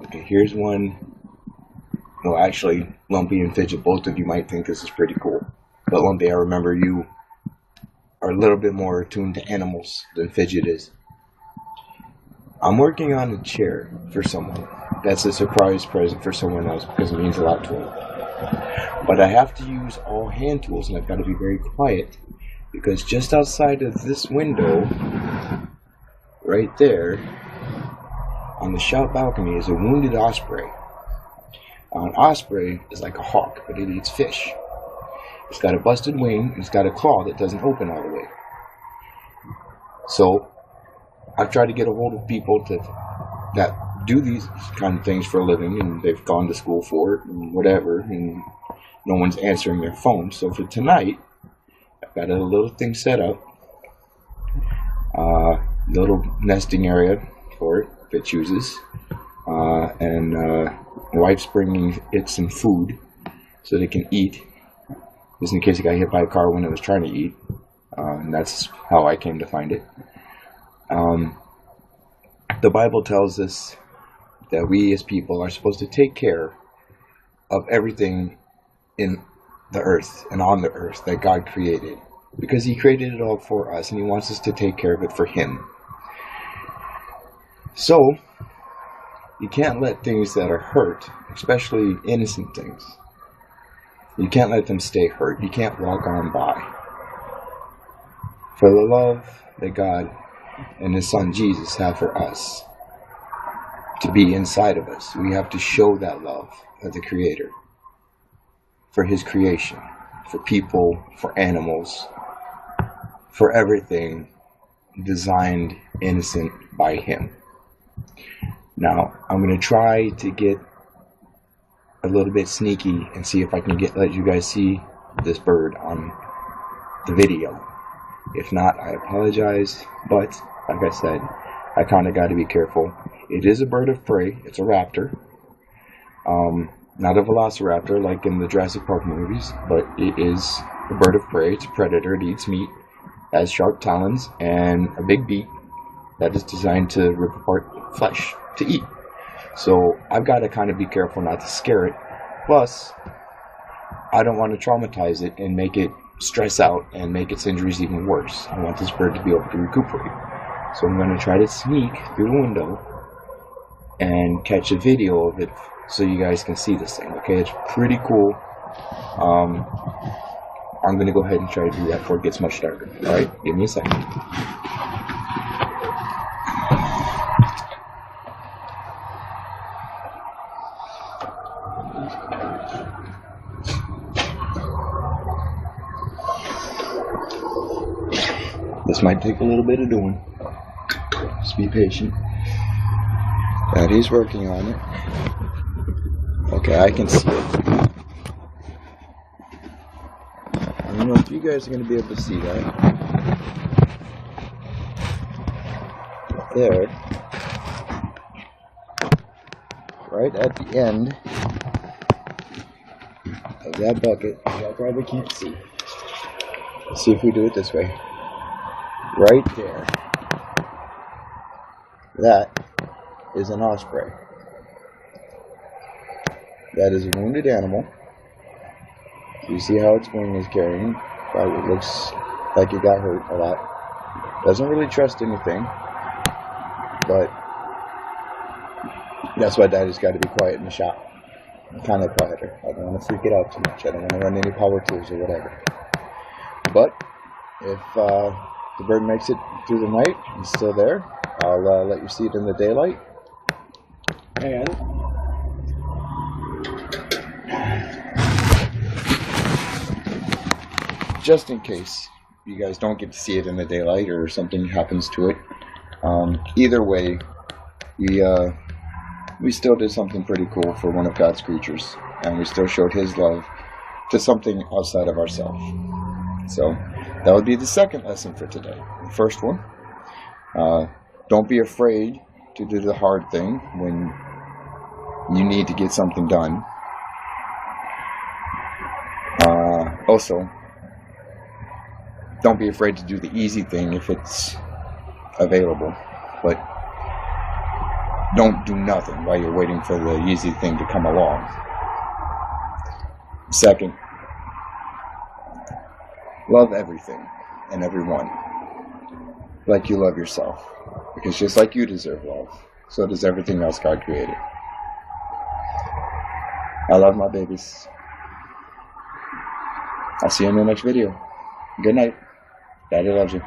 Okay, here's one. Well, actually, Lumpy and Fidget, both of you might think this is pretty cool. But Lumpy, I remember you are a little bit more attuned to animals than Fidget is. I'm working on a chair for someone. That's a surprise present for someone else because it means a lot to them. But I have to use all hand tools, and I've got to be very quiet because just outside of this window, right there, on the shop balcony, is a wounded osprey. An osprey is like a hawk, but it eats fish. It's got a busted wing, and it's got a claw that doesn't open all the way. So I've tried to get a hold of people that do these kind of things for a living, and they've gone to school for it, and whatever, and no one's answering their phone. So for tonight, I've got a little thing set up, little nesting area for it if it chooses, and my wife's bringing it some food so they can eat, just in case it got hit by a car when it was trying to eat, and that's how I came to find it. The Bible tells us that we as people are supposed to take care of everything in the earth and on the earth that God created, because He created it all for us, and He wants us to take care of it for Him. So you can't let things that are hurt, especially innocent things, you can't let them stay hurt. You can't walk on by. For the love that God and His Son Jesus have for us to be inside of us, we have to show that love of the Creator for His creation, for people, for animals, for everything designed innocent by Him. Now, I'm going to try to get a little bit sneaky and see if I can let you guys see this bird on the video. If not, I apologize, but like I said, I kind of got to be careful. It is a bird of prey. It's a raptor. Not a velociraptor like in the Jurassic Park movies, but it is a bird of prey. It's a predator. It eats meat, has sharp talons, and a big beak that is designed to rip apart flesh to eat. So I've got to kind of be careful not to scare it. Plus, I don't want to traumatize it and make it stress out and make its injuries even worse. I want this bird to be able to recuperate. So I'm going to try to sneak through the window and catch a video of it so you guys can see this thing. Okay, it's pretty cool. I'm going to go ahead and try to do that before it gets much darker. Alright, give me a second. This might take a little bit of doing. Just be patient. Daddy's working on it. Okay, I can see it. I don't know if you guys are going to be able to see that. There. Right at the end of that bucket, I probably can't see. Let's see if we do it this way. Right there. That is an osprey. That is a wounded animal. You see how its wing is carrying. Probably looks like it got hurt a lot. Doesn't really trust anything. But that's why Daddy's got to be quiet in the shop. I'm kind of quieter. I don't want to freak it out too much. I don't want to run any power tools or whatever. But if the bird makes it through the night and still there, I'll let you see it in the daylight. And just in case you guys don't get to see it in the daylight or something happens to it, either way, we still did something pretty cool for one of God's creatures, and we still showed His love to something outside of ourselves. So that would be the second lesson for today. The first one, don't be afraid to do the hard thing when you need to get something done. Also, don't be afraid to do the easy thing if it's available. But Don't do nothing while you're waiting for the easy thing to come along. Second, love everything and everyone like you love yourself. Because just like you deserve love, so does everything else God created. I love my babies. I'll see you in the next video. Good night. Daddy loves you.